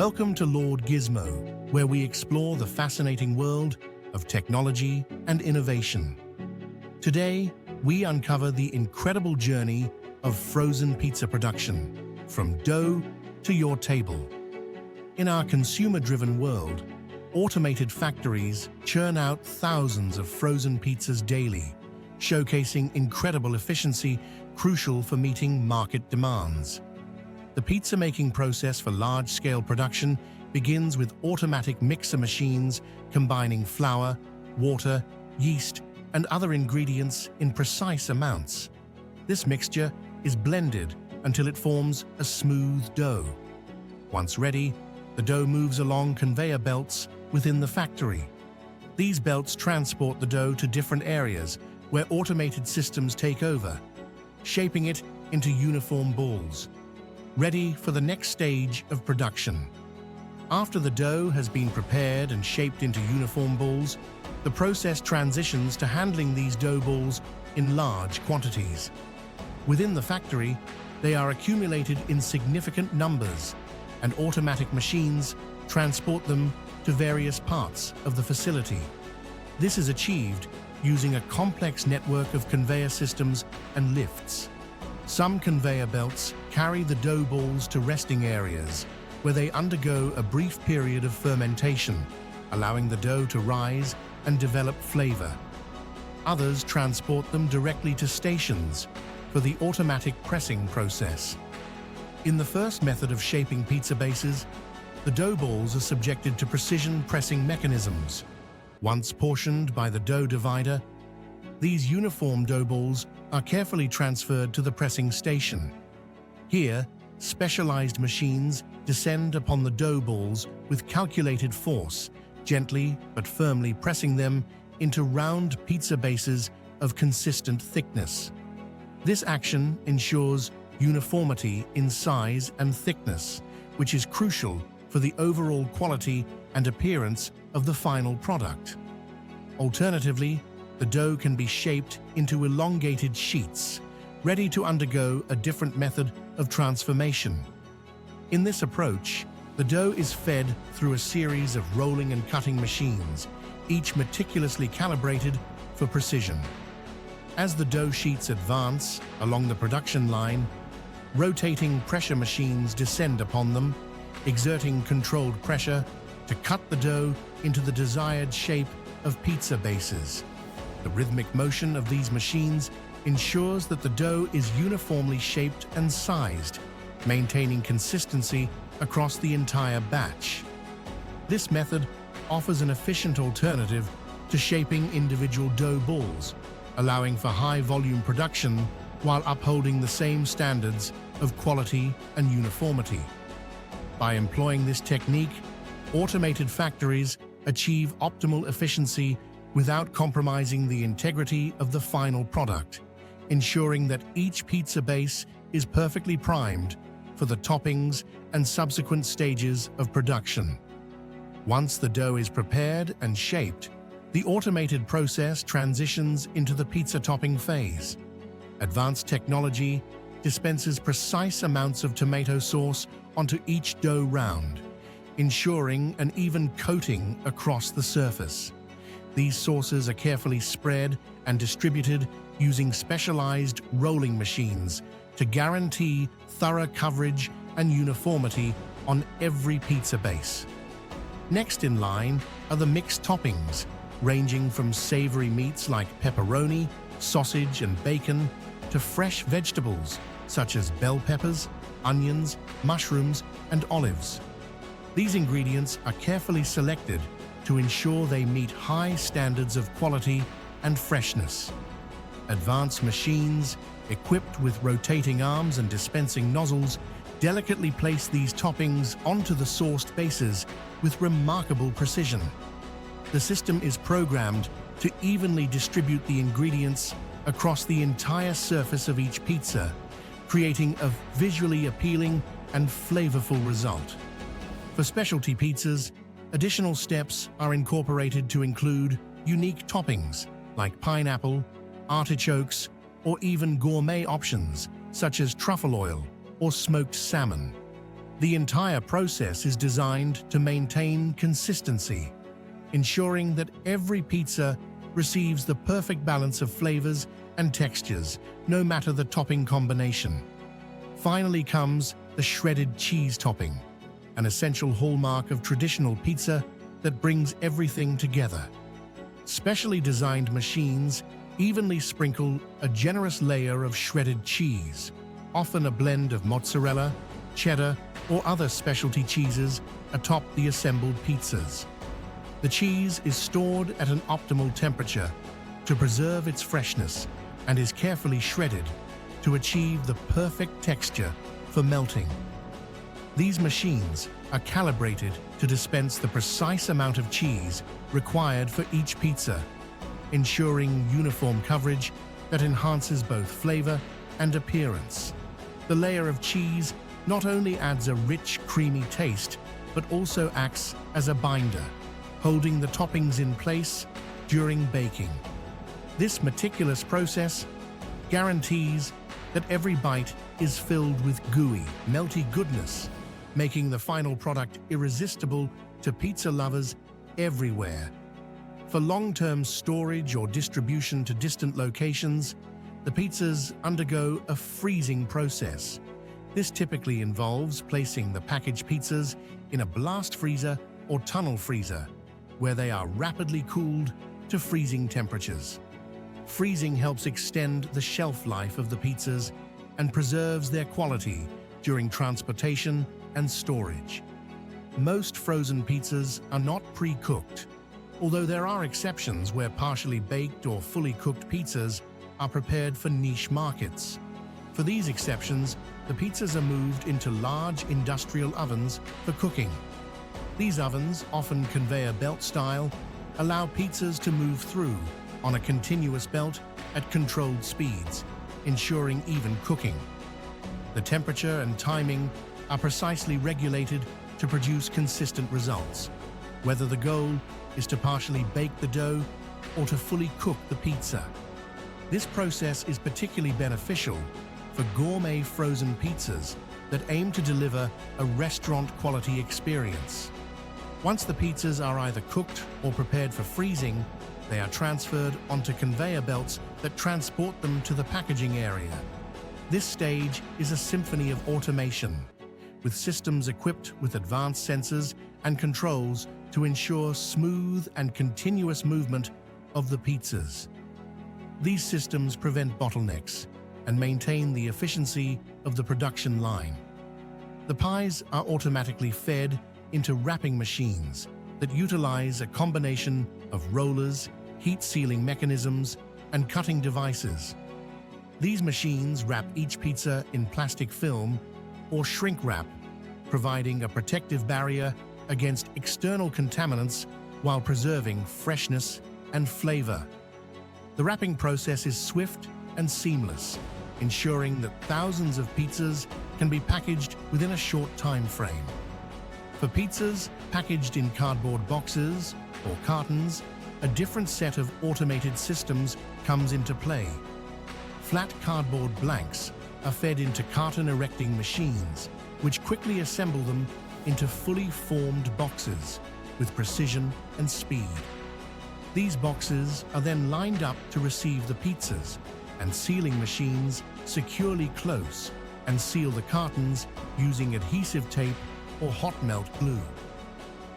Welcome to Lord Gizmo, where we explore the fascinating world of technology and innovation. Today, we uncover the incredible journey of frozen pizza production, from dough to your table. In our consumer-driven world, automated factories churn out thousands of frozen pizzas daily, showcasing incredible efficiency crucial for meeting market demands. The pizza-making process for large-scale production begins with automatic mixer machines combining flour, water, yeast, and other ingredients in precise amounts. This mixture is blended until it forms a smooth dough. Once ready, the dough moves along conveyor belts within the factory. These belts transport the dough to different areas where automated systems take over, shaping it into uniform balls, ready for the next stage of production. After the dough has been prepared and shaped into uniform balls, the process transitions to handling these dough balls in large quantities. Within the factory, they are accumulated in significant numbers, and automatic machines transport them to various parts of the facility. This is achieved using a complex network of conveyor systems and lifts. Some conveyor belts carry the dough balls to resting areas, where they undergo a brief period of fermentation, allowing the dough to rise and develop flavor. Others transport them directly to stations for the automatic pressing process. In the first method of shaping pizza bases, the dough balls are subjected to precision pressing mechanisms. Once portioned by the dough divider, these uniform dough balls are carefully transferred to the pressing station. Here, specialized machines descend upon the dough balls with calculated force, gently but firmly pressing them into round pizza bases of consistent thickness. This action ensures uniformity in size and thickness, which is crucial for the overall quality and appearance of the final product. Alternatively, the dough can be shaped into elongated sheets, ready to undergo a different method of transformation. In this approach, the dough is fed through a series of rolling and cutting machines, each meticulously calibrated for precision. As the dough sheets advance along the production line, rotating pressure machines descend upon them, exerting controlled pressure to cut the dough into the desired shape of pizza bases. The rhythmic motion of these machines ensures that the dough is uniformly shaped and sized, maintaining consistency across the entire batch. This method offers an efficient alternative to shaping individual dough balls, allowing for high-volume production while upholding the same standards of quality and uniformity. By employing this technique, automated factories achieve optimal efficiency without compromising the integrity of the final product, ensuring that each pizza base is perfectly primed for the toppings and subsequent stages of production. Once the dough is prepared and shaped, the automated process transitions into the pizza topping phase. Advanced technology dispenses precise amounts of tomato sauce onto each dough round, ensuring an even coating across the surface. These sauces are carefully spread and distributed using specialized rolling machines to guarantee thorough coverage and uniformity on every pizza base. Next in line are the mixed toppings, ranging from savory meats like pepperoni, sausage, and bacon, to fresh vegetables such as bell peppers, onions, mushrooms, and olives. These ingredients are carefully selected to ensure they meet high standards of quality and freshness. Advanced machines, equipped with rotating arms and dispensing nozzles, delicately place these toppings onto the sauced bases with remarkable precision. The system is programmed to evenly distribute the ingredients across the entire surface of each pizza, creating a visually appealing and flavorful result. For specialty pizzas, additional steps are incorporated to include unique toppings like pineapple, artichokes, or even gourmet options such as truffle oil or smoked salmon. The entire process is designed to maintain consistency, ensuring that every pizza receives the perfect balance of flavors and textures, no matter the topping combination. Finally comes the shredded cheese topping, an essential hallmark of traditional pizza that brings everything together. Specially designed machines evenly sprinkle a generous layer of shredded cheese, often a blend of mozzarella, cheddar, or other specialty cheeses atop the assembled pizzas. The cheese is stored at an optimal temperature to preserve its freshness and is carefully shredded to achieve the perfect texture for melting. These machines are calibrated to dispense the precise amount of cheese required for each pizza, ensuring uniform coverage that enhances both flavor and appearance. The layer of cheese not only adds a rich, creamy taste, but also acts as a binder, holding the toppings in place during baking. This meticulous process guarantees that every bite is filled with gooey, melty goodness, making the final product irresistible to pizza lovers everywhere. For long-term storage or distribution to distant locations, the pizzas undergo a freezing process. This typically involves placing the packaged pizzas in a blast freezer or tunnel freezer, where they are rapidly cooled to freezing temperatures. Freezing helps extend the shelf life of the pizzas and preserves their quality during transportation and storage. Most frozen pizzas are not pre-cooked, although there are exceptions where partially baked or fully cooked pizzas are prepared for niche markets. For these exceptions, the pizzas are moved into large industrial ovens for cooking. These ovens, often conveyor belt style, allow pizzas to move through on a continuous belt at controlled speeds, ensuring even cooking. The temperature and timing are precisely regulated to produce consistent results, whether the goal is to partially bake the dough or to fully cook the pizza. This process is particularly beneficial for gourmet frozen pizzas that aim to deliver a restaurant-quality experience. Once the pizzas are either cooked or prepared for freezing, they are transferred onto conveyor belts that transport them to the packaging area. This stage is a symphony of automation, with systems equipped with advanced sensors and controls to ensure smooth and continuous movement of the pizzas. These systems prevent bottlenecks and maintain the efficiency of the production line. The pies are automatically fed into wrapping machines that utilize a combination of rollers, heat-sealing mechanisms, and cutting devices. These machines wrap each pizza in plastic film or shrink wrap, providing a protective barrier against external contaminants while preserving freshness and flavor. The wrapping process is swift and seamless, ensuring that thousands of pizzas can be packaged within a short time frame. For pizzas packaged in cardboard boxes or cartons, a different set of automated systems comes into play. Flat cardboard blanks are fed into carton erecting machines, which quickly assemble them into fully formed boxes with precision and speed. These boxes are then lined up to receive the pizzas, and sealing machines securely close and seal the cartons using adhesive tape or hot melt glue.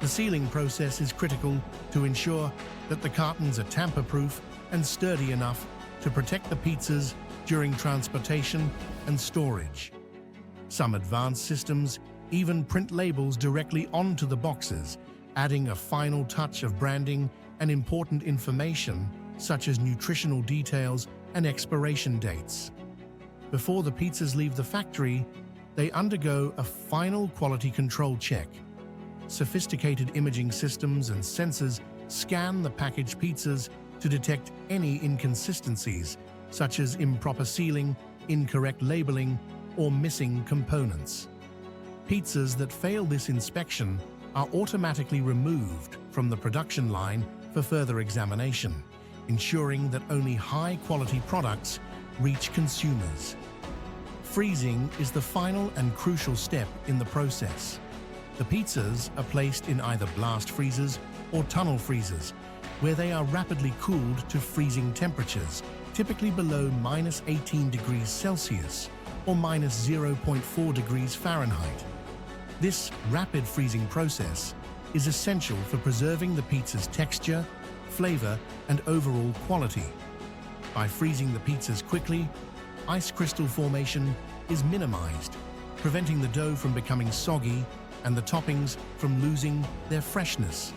The sealing process is critical to ensure that the cartons are tamper-proof and sturdy enough to protect the pizzas during transportation and storage. Some advanced systems even print labels directly onto the boxes, adding a final touch of branding and important information such as nutritional details and expiration dates. Before the pizzas leave the factory, they undergo a final quality control check. Sophisticated imaging systems and sensors scan the packaged pizzas to detect any inconsistencies, such as improper sealing, incorrect labeling, or missing components. Pizzas that fail this inspection are automatically removed from the production line for further examination, ensuring that only high-quality products reach consumers. Freezing is the final and crucial step in the process. The pizzas are placed in either blast freezers or tunnel freezers, where they are rapidly cooled to freezing temperatures, typically below -18 degrees Celsius or -0.4 degrees Fahrenheit. This rapid freezing process is essential for preserving the pizza's texture, flavor, and overall quality. By freezing the pizzas quickly, ice crystal formation is minimized, preventing the dough from becoming soggy and the toppings from losing their freshness.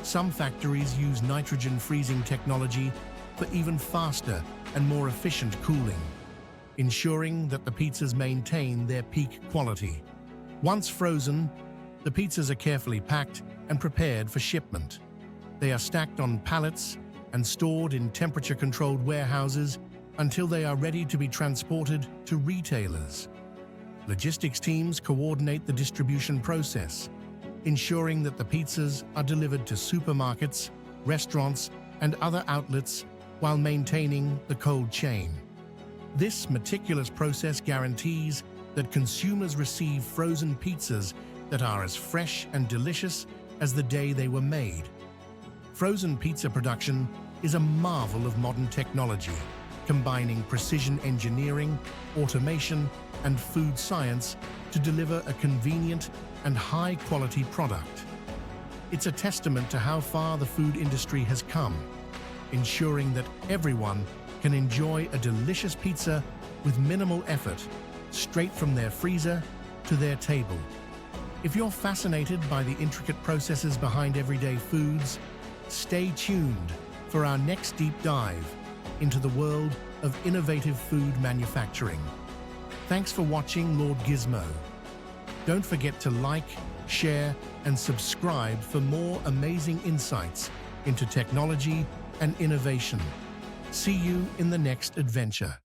Some factories use nitrogen freezing technology for even faster and more efficient cooling, ensuring that the pizzas maintain their peak quality. Once frozen, the pizzas are carefully packed and prepared for shipment. They are stacked on pallets and stored in temperature-controlled warehouses until they are ready to be transported to retailers. Logistics teams coordinate the distribution process, ensuring that the pizzas are delivered to supermarkets, restaurants, and other outlets while maintaining the cold chain. This meticulous process guarantees that consumers receive frozen pizzas that are as fresh and delicious as the day they were made. Frozen pizza production is a marvel of modern technology, combining precision engineering, automation, and food science to deliver a convenient and high-quality product. It's a testament to how far the food industry has come, ensuring that everyone can enjoy a delicious pizza with minimal effort, straight from their freezer to their table. If you're fascinated by the intricate processes behind everyday foods, stay tuned for our next deep dive into the world of innovative food manufacturing. Thanks for watching Lord Gizmo. Don't forget to like, share, and subscribe for more amazing insights into technology and innovation. See you in the next adventure.